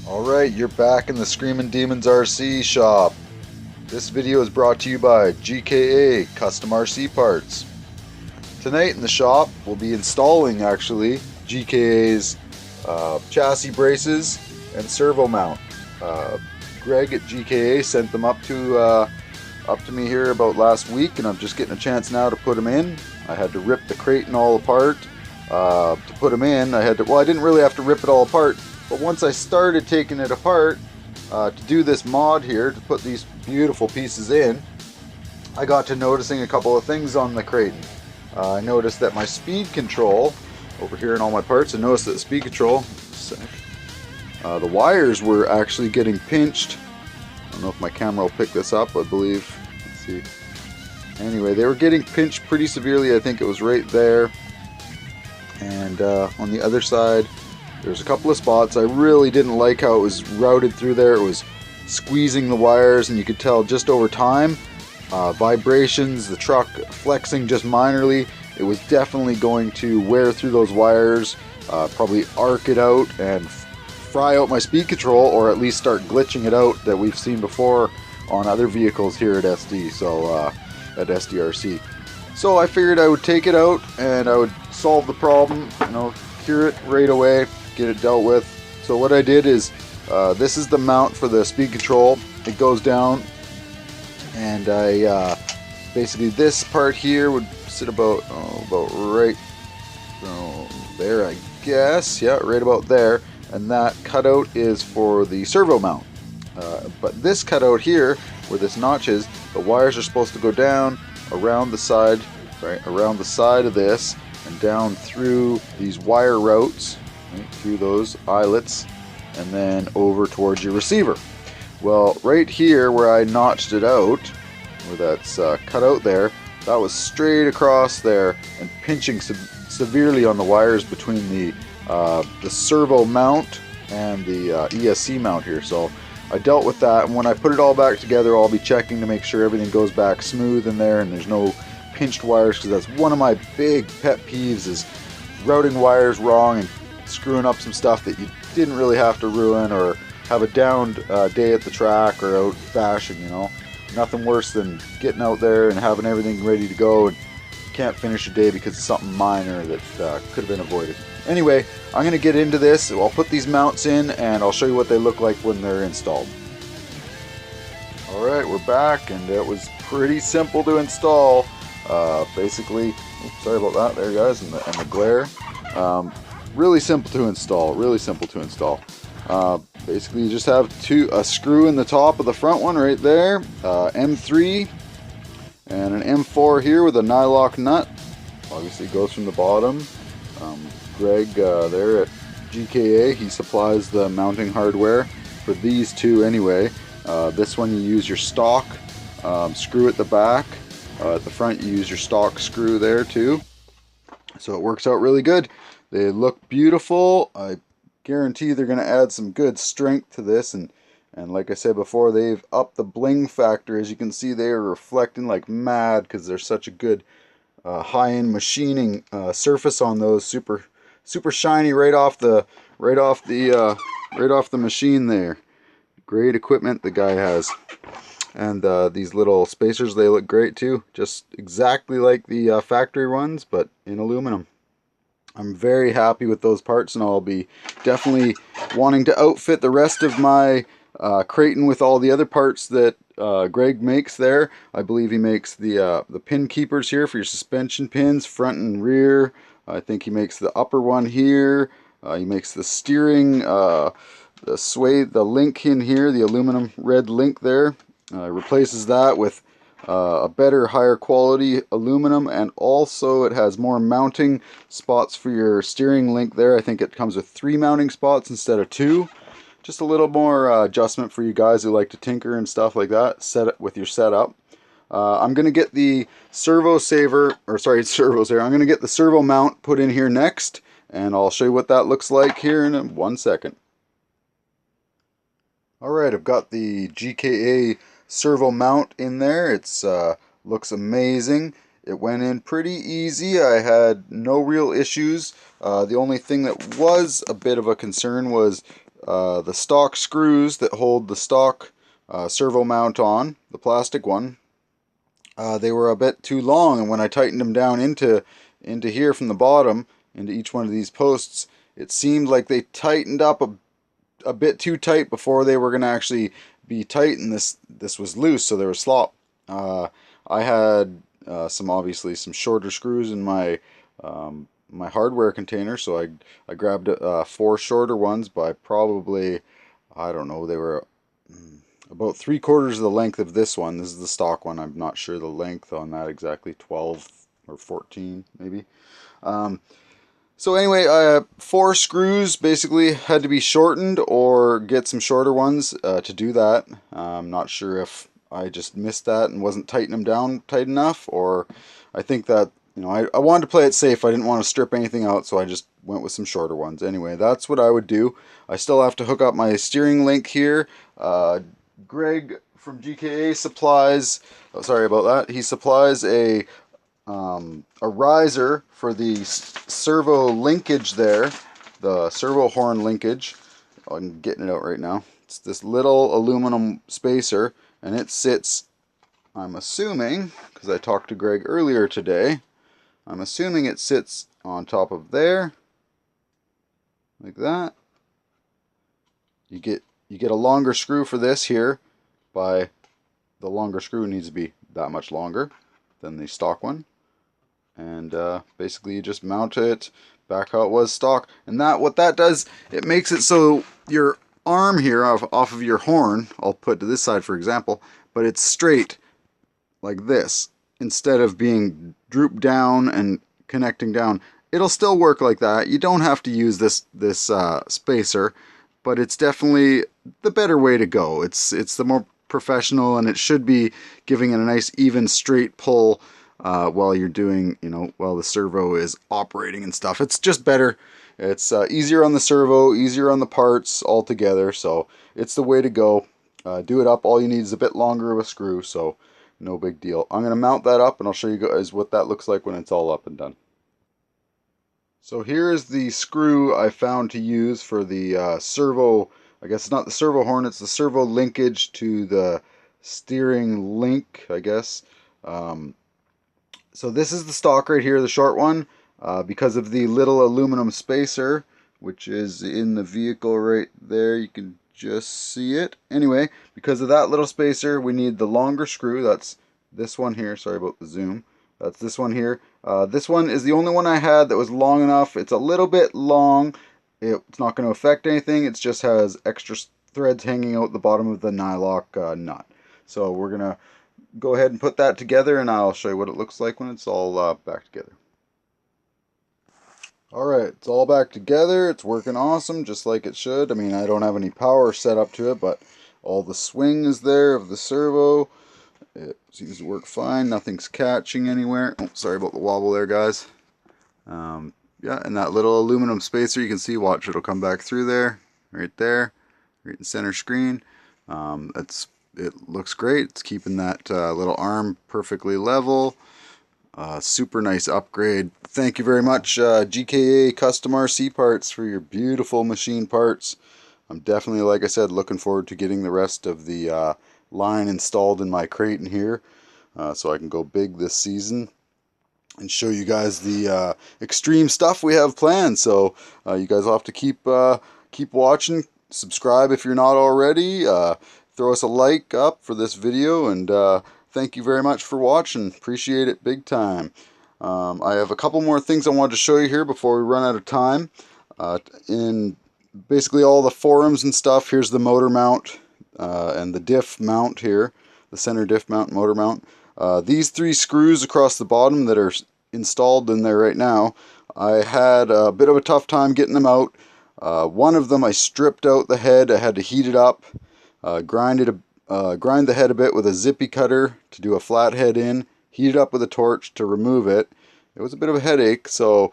Alright, you're back in the Screamin' Demons RC shop. This video is brought to you by GKA Custom RC Parts. Tonight in the shop we'll be installing actually GKA's chassis braces and servo mount. Greg at GKA sent them up to me here about last week, and I'm just getting a chance now to put them in. I had to rip the Kraton all apart to put them in. I didn't really have to rip it all apart, but once I started taking it apart to do this mod here, to put these beautiful pieces in, I got to noticing a couple of things on the Kraton. I noticed that my speed control, over here in all my parts, I noticed that the speed control, the wires were actually getting pinched. I don't know if my camera will pick this up, I believe. Let's see. Anyway, they were getting pinched pretty severely. I think it was right there. And on the other side, there's a couple of spots. I really didn't like how it was routed through there. It was squeezing the wires, and you could tell just over time, vibrations, the truck flexing just minorly, it was definitely going to wear through those wires, probably arc it out and fry out my speed control, or at least start glitching it out that we've seen before on other vehicles here at at SDRC. So I figured I would take it out and I would solve the problem, cure it right away, get it dealt with. So what I did is, this is the mount for the speed control. It goes down, and I basically, this part here would sit about right there, I guess. Yeah, right about there. And that cutout is for the servo mount. But this cutout here, where this notch is, the wires are supposed to go down around the side, right, around the side of this, and down through these wire routes, right, through those eyelets, and then over towards your receiver. Well, right here where I notched it out, where that's cut out there, that was straight across there and pinching severely on the wires between the servo mount and the ESC mount here. So I dealt with that, and when I put it all back together, I'll be checking to make sure everything goes back smooth in there and there's no pinched wires, because that's one of my big pet peeves, is routing wires wrong and screwing up some stuff that you didn't really have to ruin, or have a downed day at the track or out bashing. Nothing worse than getting out there and having everything ready to go and can't finish a day because of something minor that could have been avoided. Anyway, I'm going to get into this. I'll put these mounts in and I'll show you what they look like when they're installed. Alright, we're back, and it was pretty simple to install. Basically, oops, sorry about that there, guys, and the glare. Really simple to install, basically, you just have a screw in the top of the front one right there, M3, and an M4 here with a nylock nut. Obviously goes from the bottom. Greg there at GKA, he supplies the mounting hardware for these two anyway. This one you use your stock screw at the back. At the front you use your stock screw there too. So it works out really good. They look beautiful. I guarantee they're going to add some good strength to this, and like I said before, they've upped the bling factor. As you can see, they are reflecting like mad because there's such a good high-end machining surface on those. Super shiny right off the machine there. Great equipment the guy has. And these little spacers, they look great too, just exactly like the factory ones, but in aluminum. I'm very happy with those parts, and I'll be definitely wanting to outfit the rest of my Kraton with all the other parts that Greg makes there. I believe he makes the pin keepers here for your suspension pins, front and rear. I think he makes the upper one here. He makes the steering, the link in here, the aluminum red link there. Replaces that with a better, higher quality aluminum, and also it has more mounting spots for your steering link there. I think it comes with 3 mounting spots instead of 2. Just a little more adjustment for you guys who like to tinker and stuff like that. Set it with your setup. I'm going to get the servos here. I'm going to get the servo mount put in here next, and I'll show you what that looks like here in 1 second. Alright, I've got the GKA servo mount in there. It's looks amazing. It went in pretty easy. I had no real issues. The only thing that was a bit of a concern was the stock screws that hold the stock servo mount on, the plastic one, they were a bit too long, and when I tightened them down into here from the bottom, into each one of these posts, it seemed like they tightened up a bit too tight before they were going to actually be tight, and this was loose, so there was slop. I had obviously some shorter screws in my my hardware container, so I grabbed 4 shorter ones by probably, I don't know, they were about 3/4 of the length of this one. This is the stock one. I'm not sure the length on that exactly, 12 or 14 maybe. So anyway, 4 screws basically had to be shortened or get some shorter ones to do that. I'm not sure if I just missed that and wasn't tightening them down tight enough, or I think that, you know, I wanted to play it safe. I didn't want to strip anything out, so I just went with some shorter ones. Anyway, that's what I would do. I still have to hook up my steering link here. Greg from GKA supplies, oh, sorry about that, he supplies a riser for the servo linkage there, the servo horn linkage. I'm getting it out right now. It's this little aluminum spacer, and it sits, I'm assuming, because I talked to Greg earlier today, I'm assuming it sits on top of there, like that. You get a longer screw for this here. By the longer screw needs to be that much longer than the stock one, and basically you just mount it back how it was stock. And what that does, it makes it so your arm here off of your horn, I'll put to this side for example, but it's straight like this instead of being drooped down and connecting down. It'll still work like that. You don't have to use this spacer, but it's definitely the better way to go. It's the more professional, and it should be giving it a nice even straight pull while you're doing, you know, while the servo is operating and stuff. It's just better. It's easier on the servo, easier on the parts altogether, so it's the way to go. Do it up. All you need is a bit longer of a screw, so no big deal. I'm going to mount that up, and I'll show you guys what that looks like when it's all up and done. So here is the screw I found to use for the servo. I guess it's not the servo horn, it's the servo linkage to the steering link, I guess. So this is the stock right here, the short one. Because of the little aluminum spacer, which is in the vehicle right there, you can just see it. Anyway, because of that little spacer, we need the longer screw. That's this one here. Sorry about the zoom. That's this one here. This one is the only one I had that was long enough. It's a little bit long. It's not going to affect anything. It just has extra threads hanging out the bottom of the nylock nut. So we're going to go ahead and put that together, and I'll show you what it looks like when it's all back together. Alright, it's all back together. It's working awesome, just like it should. I mean, I don't have any power set up to it, but all the swing is there of the servo. It seems to work fine. Nothing's catching anywhere. Oh, sorry about the wobble there, guys. Yeah, and that little aluminum spacer, you can see, watch, it'll come back through there, right in center screen. It looks great. It's keeping that little arm perfectly level. Super nice upgrade. Thank you very much, GKA Custom RC Parts, for your beautiful machine parts. I'm definitely, like I said, looking forward to getting the rest of the line installed in my Kraton here, so I can go big this season and show you guys the extreme stuff we have planned. So you guys will have to keep watching. Subscribe if you're not already. Throw us a like up for this video, and thank you very much for watching. Appreciate it big time. I have a couple more things I wanted to show you here before we run out of time. In basically all the forums and stuff, here's the motor mount and the diff mount here, the center diff mount, motor mount. These 3 screws across the bottom that are installed in there right now, I had a bit of a tough time getting them out. One of them I stripped out the head. I had to heat it up, grind the head a bit with a zippy cutter to do a flat head in, heat it up with a torch to remove it. It was a bit of a headache, so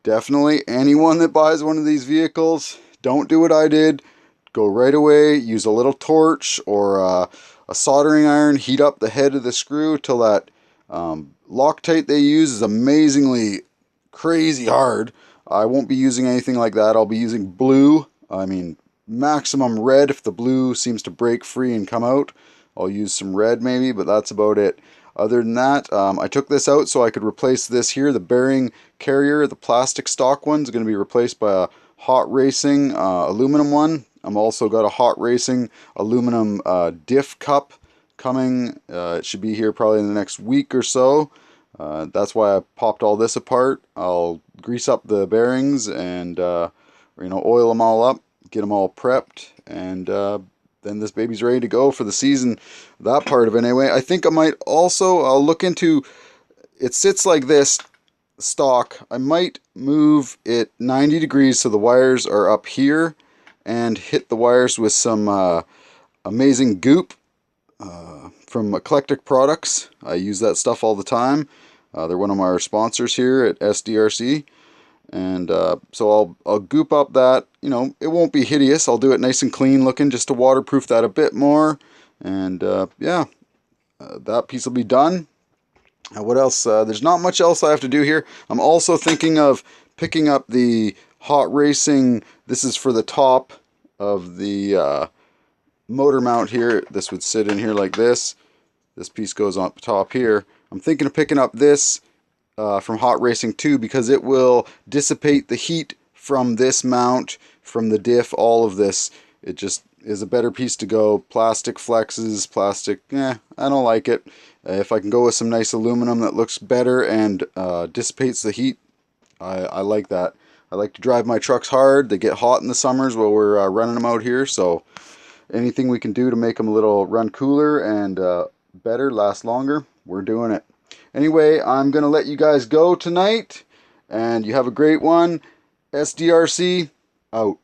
definitely anyone that buys one of these vehicles, don't do what I did. Go right away, use a little torch or a soldering iron, heat up the head of the screw till that Loctite they use is amazingly crazy hard. I won't be using anything like that. I'll be using blue, I mean maximum red. If the blue seems to break free and come out, I'll use some red maybe, but that's about it. Other than that, I took this out so I could replace this here. The bearing carrier, the plastic stock one, is going to be replaced by a Hot Racing aluminum one. I'm also got a Hot Racing aluminum Diff cup coming. It should be here probably in the next week or so. That's why I popped all this apart. I'll grease up the bearings and oil them all up, get them all prepped, and then this baby's ready to go for the season. That part of it anyway. I think I might also, I'll look into, it sits like this stock. I might move it 90 degrees so the wires are up here and hit the wires with some amazing goop from Eclectic Products. I use that stuff all the time. They're one of our sponsors here at SDRC. And so I'll goop up that, it won't be hideous. I'll do it nice and clean looking just to waterproof that a bit more. And yeah, that piece will be done. What else? There's not much else I have to do here. I'm also thinking of picking up the Hot Racing. This is for the top of the motor mount here. This would sit in here like this. This piece goes on top here. I'm thinking of picking up this from Hot Racing 2 because it will dissipate the heat from this mount, from the diff, all of this. It just is a better piece to go. Plastic flexes, plastic, I don't like it. If I can go with some nice aluminum that looks better and dissipates the heat, I like that. I like to drive my trucks hard. They get hot in the summers while we're running them out here, so anything we can do to make them a little run cooler and better, last longer, we're doing it. Anyway, I'm going to let you guys go tonight, and you have a great one. SDRC, out.